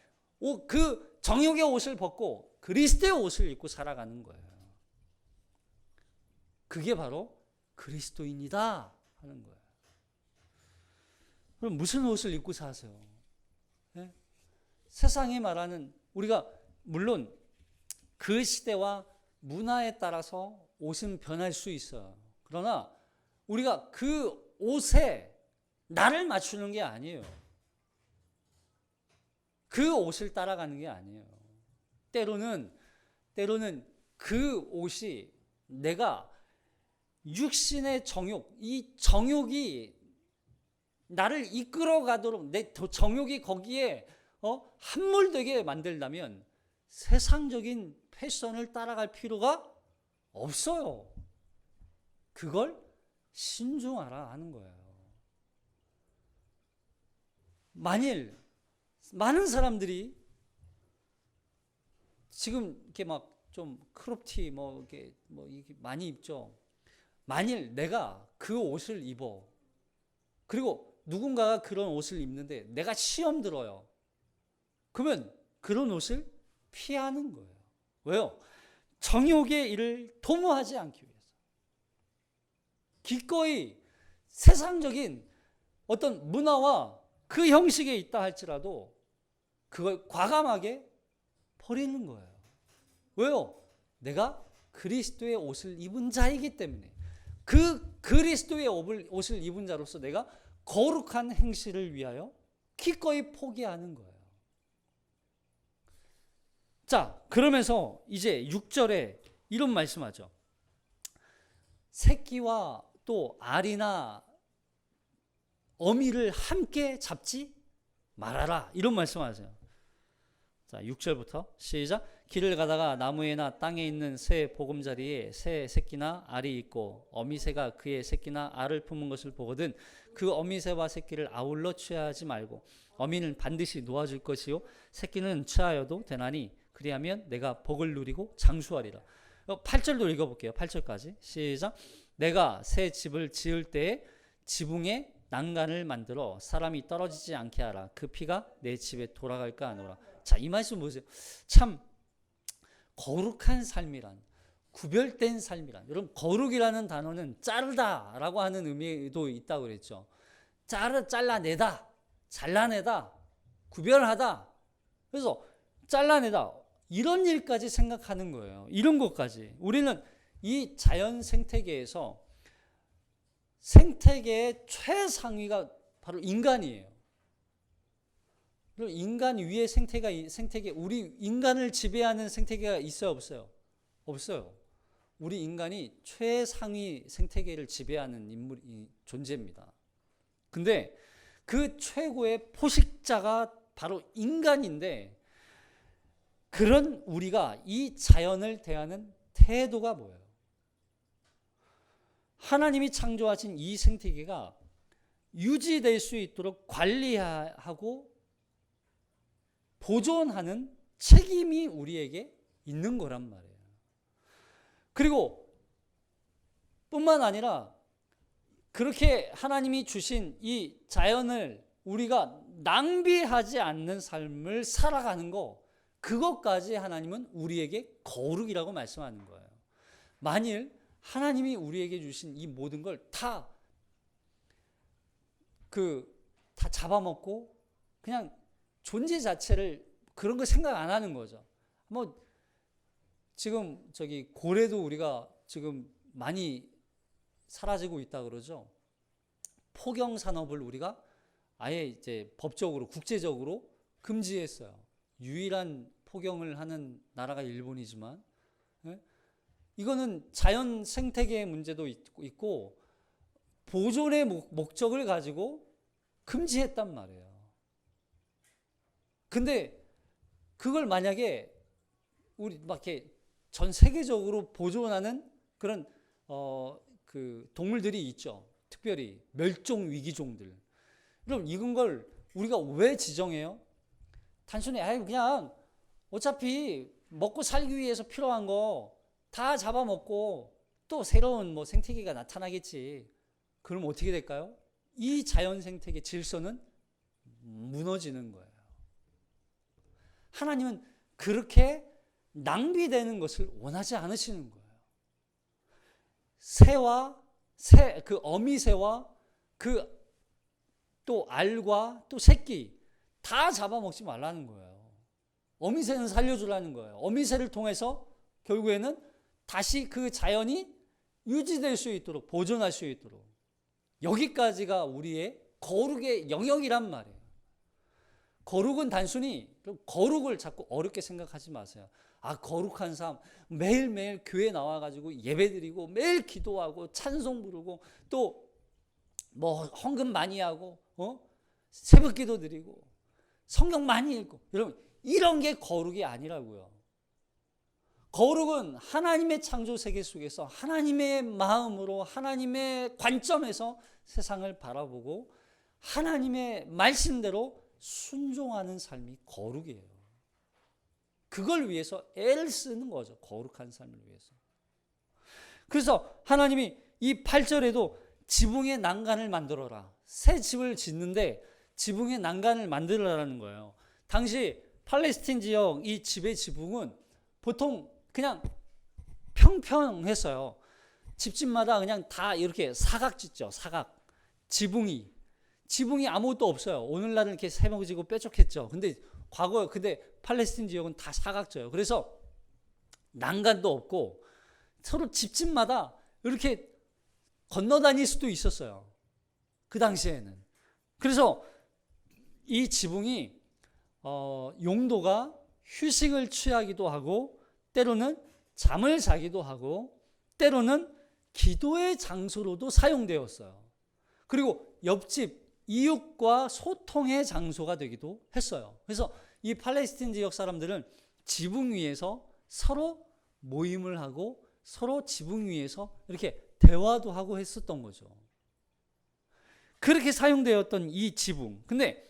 그 정욕의 옷을 벗고 그리스도의 옷을 입고 살아가는 거예요. 그게 바로 그리스도인이다 하는 거예요. 그럼 무슨 옷을 입고 사세요? 네? 세상이 말하는 우리가 물론 그 시대와 문화에 따라서 옷은 변할 수 있어요. 그러나 우리가 그 옷에 나를 맞추는 게 아니에요. 그 옷을 따라가는 게 아니에요. 때로는 그 옷이 내가 육신의 정욕, 이 정욕이 나를 이끌어 가도록 내 정욕이 거기에 함몰되게 만들려면 세상적인 패션을 따라갈 필요가 없어요. 그걸 신중하라 하는 거예요. 만일 많은 사람들이 지금 이렇게 막 좀 크롭티 이게 많이 입죠. 만일 내가 그 옷을 입어 그리고 누군가가 그런 옷을 입는데 내가 시험 들어요. 그러면 그런 옷을 피하는 거예요. 왜요? 정욕의 일을 도모하지 않기 위해서. 기꺼이 세상적인 어떤 문화와 그 형식에 있다 할지라도 그걸 과감하게 버리는 거예요. 왜요? 내가 그리스도의 옷을 입은 자이기 때문에 그 그리스도의 옷을 입은 자로서 내가 거룩한 행실을 위하여 기꺼이 포기하는 거예요. 자, 그러면서 이제 6절에 이런 말씀하죠. 새끼와 또 알이나 어미를 함께 잡지 말아라. 이런 말씀하세요. 자, 6절부터 시작. 길을 가다가 나무에나 땅에 있는 새 보금자리에 새 새끼나 알이 있고 어미새가 그의 새끼나 알을 품은 것을 보거든 그 어미새와 새끼를 아울러 취하지 말고 어미는 반드시 놓아줄 것이요 새끼는 취하여도 되나니 그리하면 내가 복을 누리고 장수하리라. 8절도 읽어볼게요. 8절까지 시작. 내가 새 집을 지을 때에 지붕에 난간을 만들어 사람이 떨어지지 않게 하라. 그 피가 내 집에 돌아갈까 하노라. 자, 이 말씀 보세요. 참 거룩한 삶이란, 구별된 삶이란. 여러분, 거룩이라는 단어는 자르다라고 하는 의미도 있다고 그랬죠. 잘라내다, 잘라내다, 구별하다. 그래서 잘라내다, 이런 일까지 생각하는 거예요. 이런 것까지. 우리는 이 자연 생태계에서 생태계의 최상위가 바로 인간이에요. 인간 위에 생태계, 우리 인간을 지배하는 생태계가 있어요, 없어요? 없어요. 우리 인간이 최상위 생태계를 지배하는 존재입니다. 근데 그 최고의 포식자가 바로 인간인데, 그런 우리가 이 자연을 대하는 태도가 뭐예요? 하나님이 창조하신 이 생태계가 유지될 수 있도록 관리하고 보존하는 책임이 우리에게 있는 거란 말이에요. 그리고 뿐만 아니라 그렇게 하나님이 주신 이 자연을 우리가 낭비하지 않는 삶을 살아가는 거, 그것까지 하나님은 우리에게 거룩이라고 말씀하는 거예요. 만일 하나님이 우리에게 주신 이 모든 걸 다 잡아먹고 그냥 존재 자체를 그런 거 생각 안 하는 거죠. 뭐 지금 고래도 우리가 지금 많이 사라지고 있다 그러죠. 포경 산업을 우리가 아예 이제 법적으로 국제적으로 금지했어요. 유일한 포경을 하는 나라가 일본이지만, 이거는 자연 생태계의 문제도 있고 보존의 목적을 가지고 금지했단 말이에요. 근데 그걸 만약에 우리 막 이렇게 전 세계적으로 보존하는 그런 그 동물들이 있죠. 특별히 멸종 위기종들. 그럼 이건 걸 우리가 왜 지정해요? 단순히 그냥 어차피 먹고 살기 위해서 필요한 거 다 잡아먹고 또 새로운 생태계가 나타나겠지. 그럼 어떻게 될까요? 이 자연 생태계 질서는 무너지는 거예요. 하나님은 그렇게 낭비되는 것을 원하지 않으시는 거예요. 그 어미새와 그 또 알과 또 새끼 다 잡아먹지 말라는 거예요. 어미새는 살려주라는 거예요. 어미새를 통해서 결국에는 다시 그 자연이 유지될 수 있도록, 보존할 수 있도록. 여기까지가 우리의 거룩의 영역이란 말이에요. 거룩은 단순히 거룩을 자꾸 어렵게 생각하지 마세요. 거룩한 삶, 매일매일 교회 나와가지고 예배드리고 매일 기도하고 찬송 부르고 또 헌금 많이 하고 새벽 기도 드리고 성경 많이 읽고, 여러분 이런 게 거룩이 아니라고요. 거룩은 하나님의 창조 세계 속에서 하나님의 마음으로 하나님의 관점에서 세상을 바라보고 하나님의 말씀대로 순종하는 삶이 거룩이에요. 그걸 위해서 애를 쓰는 거죠. 거룩한 삶을 위해서. 그래서 하나님이 이 8절에도 지붕에 난간을 만들어라. 새 집을 짓는데 지붕에 난간을 만들어라는 거예요. 당시 팔레스틴 지역 이 집의 지붕은 보통 그냥 평평했어요. 집집마다 그냥 다 이렇게 사각 짓죠. 사각. 지붕이 아무것도 없어요. 오늘날은 이렇게 세모지고 뾰족했죠. 근데 팔레스틴 지역은 다 사각져요. 그래서 난간도 없고 서로 집집마다 이렇게 건너다닐 수도 있었어요. 그 당시에는. 그래서 이 지붕이 용도가 휴식을 취하기도 하고, 때로는 잠을 자기도 하고, 때로는 기도의 장소로도 사용되었어요. 그리고 옆집 이웃과 소통의 장소가 되기도 했어요. 그래서 이 팔레스틴 지역 사람들은 지붕 위에서 서로 모임을 하고 서로 지붕 위에서 이렇게 대화도 하고 했었던 거죠. 그렇게 사용되었던 이 지붕. 근데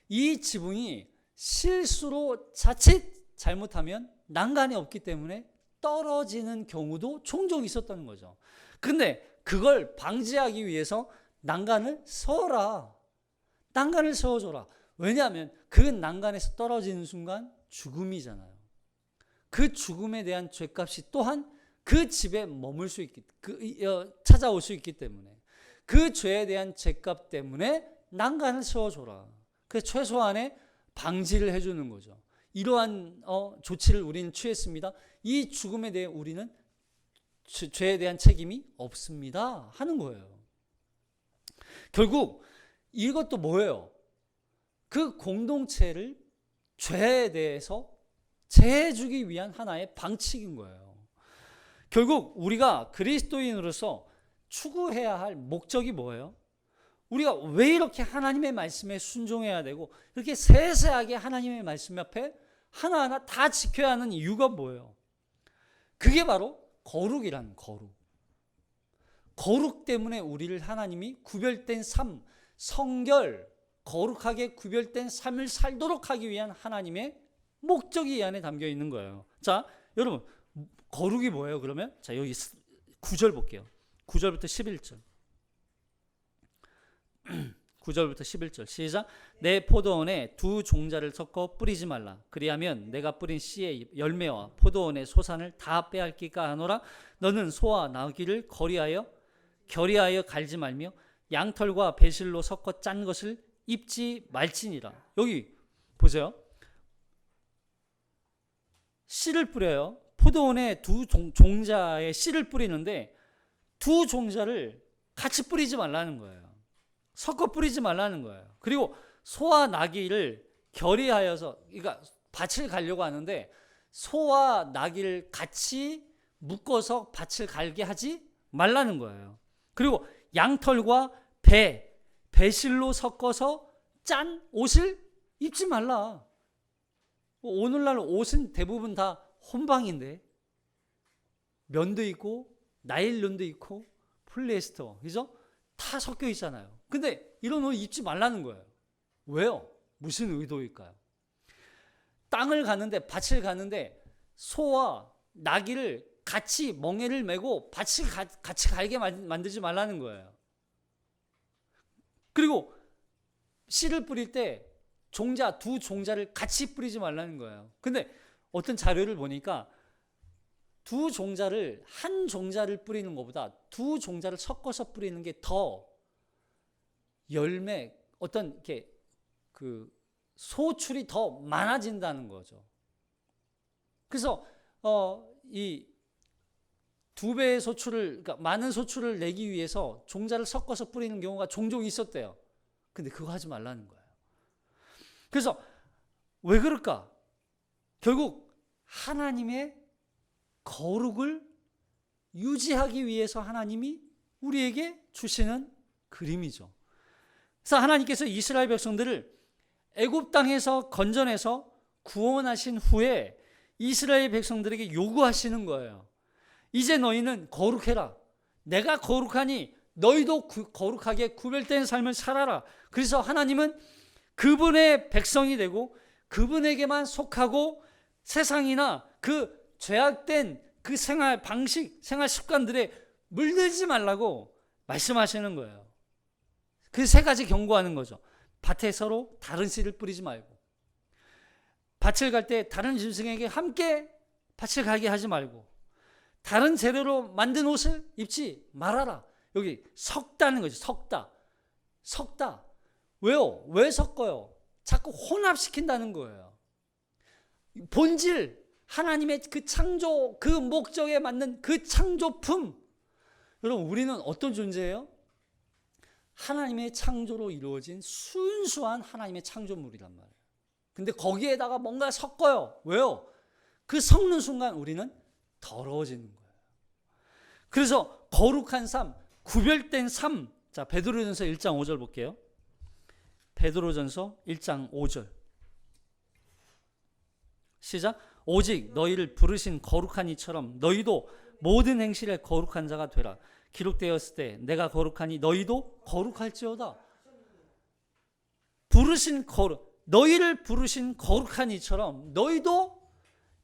이 지붕이 실수로 자칫 잘못하면 난간이 없기 때문에 떨어지는 경우도 종종 있었다는 거죠. 근데 그걸 방지하기 위해서 난간을 세워라. 난간을 세워줘라. 왜냐하면 그 난간에서 떨어지는 순간 죽음이잖아요. 그 죽음에 대한 죄값이 또한 그 집에 머물 수 있기, 찾아올 수 있기 때문에, 그 죄에 대한 죄값 때문에 난간을 세워줘라. 그 최소한의 방지를 해주는 거죠. 이러한 조치를 우리는 취했습니다. 이 죽음에 대해 우리는 죄에 대한 책임이 없습니다 하는 거예요. 결국 이것도 뭐예요? 그 공동체를 죄에 대해서 제해주기 위한 하나의 방책인 거예요. 결국 우리가 그리스도인으로서 추구해야 할 목적이 뭐예요? 우리가 왜 이렇게 하나님의 말씀에 순종해야 되고 이렇게 세세하게 하나님의 말씀 앞에 하나하나 다 지켜야 하는 이유가 뭐예요? 그게 바로 거룩이란 거룩. 거룩 때문에 우리를 하나님이 구별된 삶, 성결, 거룩하게 구별된 삶을 살도록 하기 위한 하나님의 목적이 이 안에 담겨 있는 거예요. 자, 여러분, 거룩이 뭐예요, 그러면? 자, 여기 9절 볼게요. 9절부터 11절. 9절부터 11절 시작. 내 포도원에 두 종자를 섞어 뿌리지 말라. 그리하면 내가 뿌린 씨의 열매와 포도원의 소산을 다 빼앗기까 하노라. 너는 소와 나귀를 결의하여 갈지 말며 양털과 배실로 섞어 짠 것을 입지 말지니라. 여기 보세요. 씨를 뿌려요. 포도원에 두 종자의 씨를 뿌리는데 두 종자를 같이 뿌리지 말라는 거예요. 섞어 뿌리지 말라는 거예요. 그리고 소와 나귀를 결의하여서, 그러니까 밭을 가려고 하는데 소와 나귀를 같이 묶어서 밭을 갈게 하지 말라는 거예요. 그리고 양털과 배실로 섞어서 짠 옷을 입지 말라. 오늘날 옷은 대부분 다 혼방인데, 면도 있고 나일론도 있고 폴리에스터, 그죠? 다 섞여 있잖아요. 근데 이런 옷 입지 말라는 거예요. 왜요? 무슨 의도일까요? 땅을 가는데, 밭을 가는데 소와 나귀를 같이 멍에를 메고 밭을 같이 갈게 만들지 말라는 거예요. 그리고 씨를 뿌릴 때 두 종자를 같이 뿌리지 말라는 거예요. 근데 어떤 자료를 보니까 한 종자를 뿌리는 것보다 두 종자를 섞어서 뿌리는 게 더 열매, 어떤 이렇게 그 소출이 더 많아진다는 거죠. 그래서 이 2배의 소출을, 그러니까 많은 소출을 내기 위해서 종자를 섞어서 뿌리는 경우가 종종 있었대요. 근데 그거 하지 말라는 거예요. 그래서 왜 그럴까? 결국 하나님의 거룩을 유지하기 위해서 하나님이 우리에게 주시는 그림이죠. 그래서 하나님께서 이스라엘 백성들을 애굽 땅에서 건져내서 구원하신 후에 이스라엘 백성들에게 요구하시는 거예요. 이제 너희는 거룩해라. 내가 거룩하니 너희도 거룩하게 구별된 삶을 살아라. 그래서 하나님은 그분의 백성이 되고 그분에게만 속하고 세상이나 그 죄악된 그 생활 방식, 생활 습관들에 물들지 말라고 말씀하시는 거예요. 그 세 가지 경고하는 거죠. 밭에 서로 다른 씨를 뿌리지 말고, 밭을 갈 때 다른 짐승에게 함께 밭을 가게 하지 말고, 다른 재료로 만든 옷을 입지 말아라. 여기 섞다는 거죠. 섞다. 왜요? 왜 섞어요? 자꾸 혼합시킨다는 거예요. 본질, 하나님의 그 창조, 그 목적에 맞는 그 창조품. 여러분, 우리는 어떤 존재예요? 하나님의 창조로 이루어진 순수한 하나님의 창조물이란 말이에요. 근데 거기에다가 뭔가 섞어요. 왜요? 그 섞는 순간 우리는 더러워지는 거예요. 그래서 거룩한 삶, 구별된 삶. 자, 베드로전서 1장 5절 볼게요. 베드로전서 1장 5절. 시작. 오직 너희를 부르신 거룩한 이처럼 너희도 모든 행실에 거룩한 자가 되라. 기록되었을 때 내가 거룩하니 너희도 거룩할지어다. 너희를 부르신 거룩한 이처럼 너희도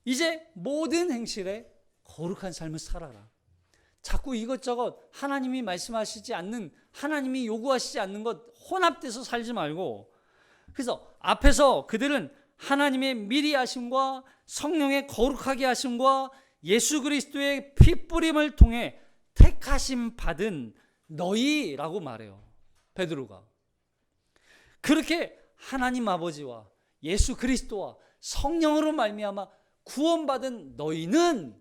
이제 모든 행실에 거룩한 삶을 살아라. 자꾸 이것저것 하나님이 말씀하시지 않는, 하나님이 요구하시지 않는 것 혼합돼서 살지 말고, 그래서 앞에서 그들은 하나님의 미리 하심과 성령의 거룩하게 하심과 예수 그리스도의 피 뿌림을 통해 택하심 받은 너희라고 말해요. 베드로가. 그렇게 하나님 아버지와 예수 그리스도와 성령으로 말미암아 구원받은 너희는,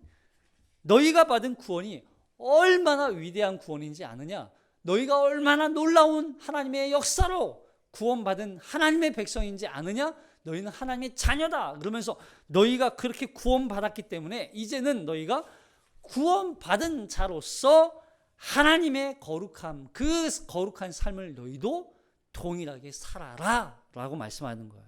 너희가 받은 구원이 얼마나 위대한 구원인지 아느냐? 너희가 얼마나 놀라운 하나님의 역사로 구원받은 하나님의 백성인지 아느냐? 너희는 하나님의 자녀다. 그러면서 너희가 그렇게 구원받았기 때문에 이제는 너희가 구원받은 자로서 하나님의 거룩함, 그 거룩한 삶을 너희도 동일하게 살아라 라고 말씀하는 거예요.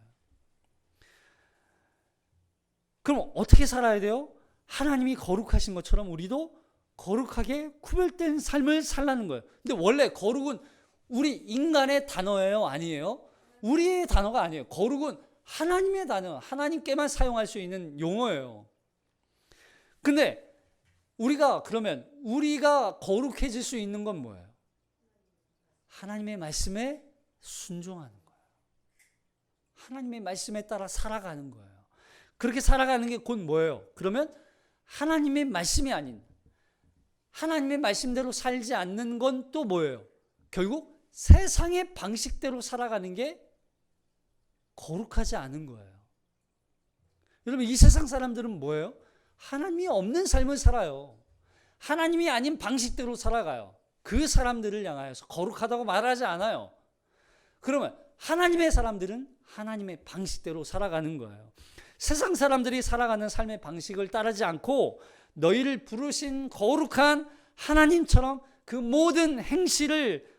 그럼 어떻게 살아야 돼요? 하나님이 거룩하신 것처럼 우리도 거룩하게 구별된 삶을 살라는 거예요. 근데 원래 거룩은 우리 인간의 단어예요? 아니에요? 우리의 단어가 아니에요. 거룩은 하나님의 단어, 하나님께만 사용할 수 있는 용어예요. 근데 그러면 우리가 거룩해질 수 있는 건 뭐예요? 하나님의 말씀에 순종하는 거예요. 하나님의 말씀에 따라 살아가는 거예요. 그렇게 살아가는 게 곧 뭐예요? 그러면 하나님의 말씀이 아닌, 하나님의 말씀대로 살지 않는 건 또 뭐예요? 결국 세상의 방식대로 살아가는 게 거룩하지 않은 거예요. 여러분, 이 세상 사람들은 뭐예요? 하나님이 없는 삶을 살아요. 하나님이 아닌 방식대로 살아가요. 그 사람들을 향하여서 거룩하다고 말하지 않아요. 그러면 하나님의 사람들은 하나님의 방식대로 살아가는 거예요. 세상 사람들이 살아가는 삶의 방식을 따르지 않고 너희를 부르신 거룩한 하나님처럼 그 모든 행실을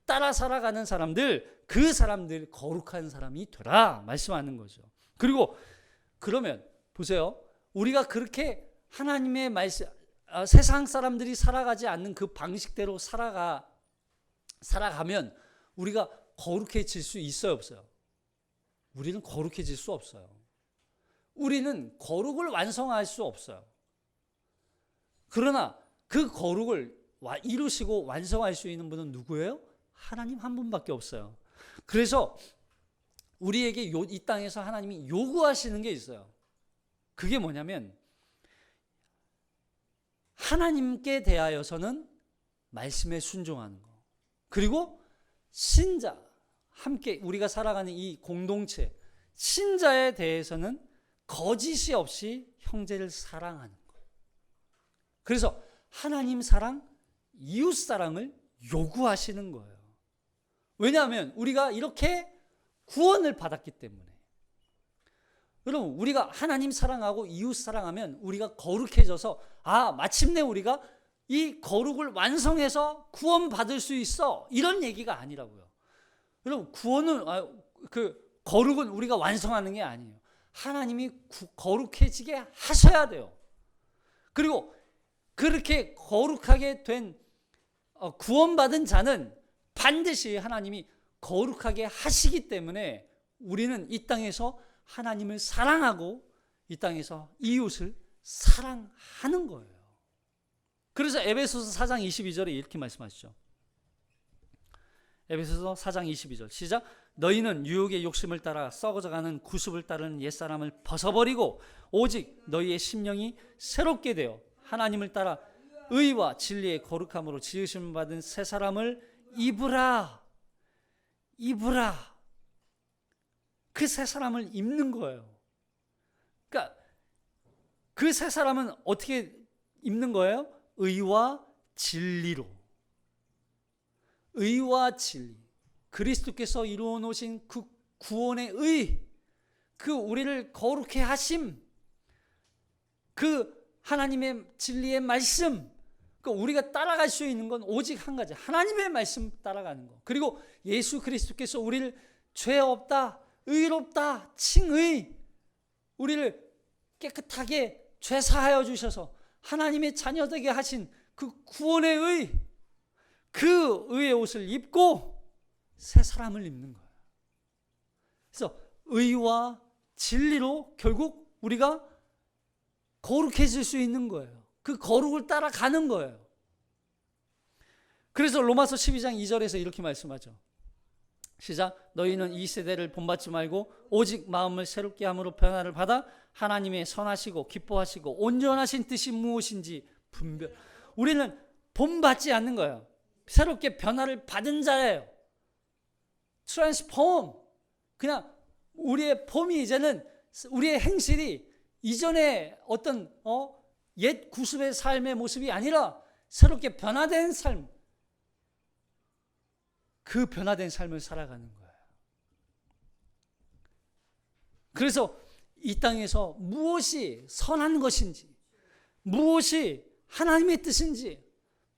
따라 살아가는 사람들, 그 사람들 거룩한 사람이 되라 말씀하는 거죠. 그리고 그러면 보세요. 우리가 그렇게 하나님의 말씀, 세상 사람들이 살아가지 않는 그 방식대로 살아가면 우리가 거룩해질 수 있어요, 없어요? 우리는 거룩해질 수 없어요. 우리는 거룩을 완성할 수 없어요. 그러나 그 거룩을 이루시고 완성할 수 있는 분은 누구예요? 하나님 한 분밖에 없어요. 그래서 우리에게 이 땅에서 하나님이 요구하시는 게 있어요. 그게 뭐냐면 하나님께 대하여서는 말씀에 순종하는 거. 그리고 신자, 함께 우리가 살아가는 이 공동체, 신자에 대해서는 거짓이 없이 형제를 사랑하는 거예요. 그래서 하나님 사랑, 이웃 사랑을 요구하시는 거예요. 왜냐하면 우리가 이렇게 구원을 받았기 때문에. 여러분, 우리가 하나님 사랑하고 이웃 사랑하면 우리가 거룩해져서 마침내 우리가 이 거룩을 완성해서 구원받을 수 있어, 이런 얘기가 아니라고요. 여러분, 거룩은 우리가 완성하는 게 아니에요. 하나님이 거룩해지게 하셔야 돼요. 그리고 그렇게 거룩하게 된 구원받은 자는 반드시 하나님이 거룩하게 하시기 때문에 우리는 이 땅에서 하나님을 사랑하고 이 땅에서 이웃을 사랑하는 거예요. 그래서 에베소서 4장 22절에 이렇게 말씀하시죠. 에베소서 4장 22절 시작. 너희는 유혹의 욕심을 따라 썩어져가는 구습을 따르는 옛사람을 벗어버리고 오직 너희의 심령이 새롭게 되어 하나님을 따라 의와 진리의 거룩함으로 지으심 받은 새 사람을 입으라. 그 새 사람을 입는 거예요. 그러니까 그 새 사람은 어떻게 입는 거예요? 의와 진리로. 의와 진리, 그리스도께서 이루어 놓으신 그 구원의 의, 그 우리를 거룩해 하심, 그 하나님의 진리의 말씀, 그 우리가 따라갈 수 있는 건 오직 한 가지, 하나님의 말씀 따라가는 거. 그리고 예수 그리스도께서 우리를 죄 없다, 의롭다, 칭의, 우리를 깨끗하게 죄 사하여 주셔서 하나님의 자녀되게 하신 그 구원의 의, 그 의의 옷을 입고 새 사람을 입는 거예요. 그래서 의와 진리로 결국 우리가 거룩해질 수 있는 거예요. 그 거룩을 따라가는 거예요. 그래서 로마서 12장 2절에서 이렇게 말씀하죠. 시작. 너희는 이 세대를 본받지 말고 오직 마음을 새롭게 함으로 변화를 받아 하나님의 선하시고 기뻐하시고 온전하신 뜻이 무엇인지 분별. 우리는 본받지 않는 거예요. 새롭게 변화를 받은 자예요. 트랜스폼. 그냥 우리의 폼이 이제는, 우리의 행실이 이전의 어떤 옛 구습의 삶의 모습이 아니라 새롭게 변화된 삶, 그 변화된 삶을 살아가는 거예요. 그래서 이 땅에서 무엇이 선한 것인지, 무엇이 하나님의 뜻인지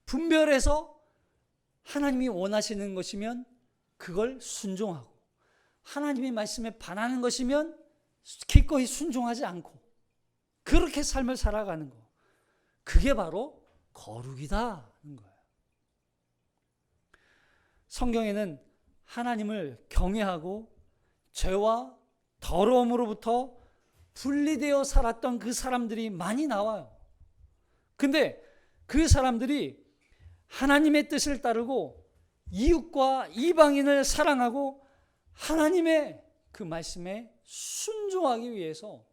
분별해서 하나님이 원하시는 것이면 그걸 순종하고, 하나님의 말씀에 반하는 것이면 기꺼이 순종하지 않고, 그렇게 삶을 살아가는 거, 그게 바로 거룩이다 하는 거예요. 성경에는 하나님을 경외하고 죄와 더러움으로부터 분리되어 살았던 그 사람들이 많이 나와요. 근데 그 사람들이 하나님의 뜻을 따르고 이웃과 이방인을 사랑하고 하나님의 그 말씀에 순종하기 위해서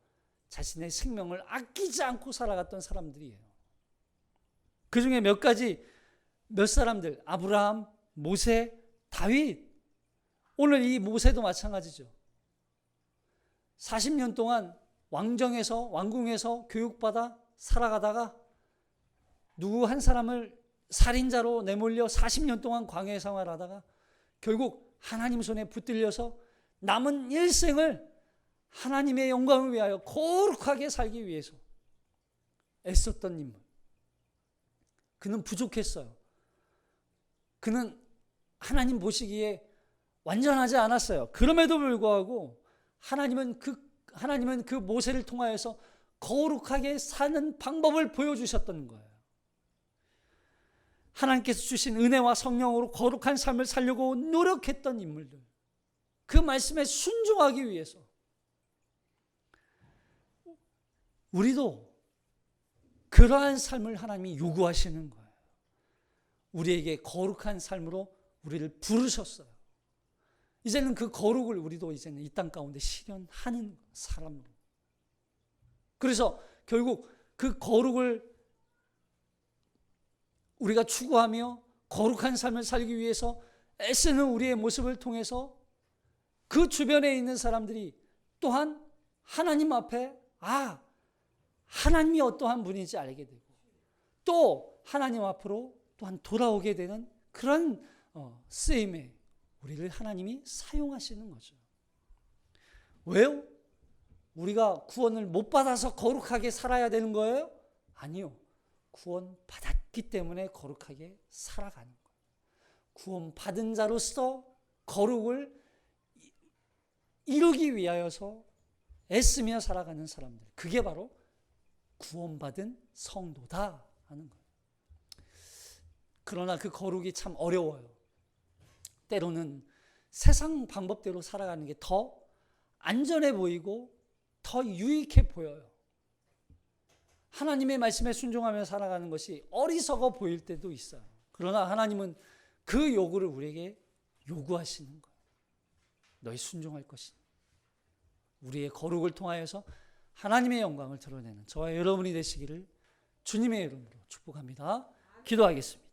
자신의 생명을 아끼지 않고 살아갔던 사람들이에요. 그 중에 몇 사람들, 아브라함, 모세, 다윗, 오늘 이 모세도 마찬가지죠. 40년 동안 왕궁에서 교육받아 살아가다가 누구 한 사람을 살인자로 내몰려 40년 동안 광야 생활하다가 결국 하나님 손에 붙들려서 남은 일생을 하나님의 영광을 위하여 거룩하게 살기 위해서 애썼던 인물. 그는 부족했어요. 그는 하나님 보시기에 완전하지 않았어요. 그럼에도 불구하고 하나님은 그 모세를 통하여서 거룩하게 사는 방법을 보여주셨던 거예요. 하나님께서 주신 은혜와 성령으로 거룩한 삶을 살려고 노력했던 인물들, 그 말씀에 순종하기 위해서. 우리도 그러한 삶을 하나님이 요구하시는 거예요. 우리에게 거룩한 삶으로 우리를 부르셨어요. 이제는 그 거룩을 우리도 이제는 이 땅 가운데 실현하는 사람으로. 그래서 결국 그 거룩을 우리가 추구하며 거룩한 삶을 살기 위해서 애쓰는 우리의 모습을 통해서 그 주변에 있는 사람들이 또한 하나님 앞에 하나님이 어떠한 분인지 알게 되고 또 하나님 앞으로 또한 돌아오게 되는 그런 쓰임에 우리를 하나님이 사용하시는 거죠. 왜요? 우리가 구원을 못 받아서 거룩하게 살아야 되는 거예요? 아니요. 구원 받았기 때문에 거룩하게 살아가는 거예요. 구원 받은 자로서 거룩을 이루기 위하여서 애쓰며 살아가는 사람들, 그게 바로 구원받은 성도다 하는 거예요. 그러나 그 거룩이 참 어려워요. 때로는 세상 방법대로 살아가는 게 더 안전해 보이고 더 유익해 보여요. 하나님의 말씀에 순종하며 살아가는 것이 어리석어 보일 때도 있어요. 그러나 하나님은 그 요구를 우리에게 요구하시는 거예요. 너희 순종할 것이니. 우리의 거룩을 통하여서 하나님의 영광을 드러내는 저와 여러분이 되시기를 주님의 이름으로 축복합니다. 기도하겠습니다.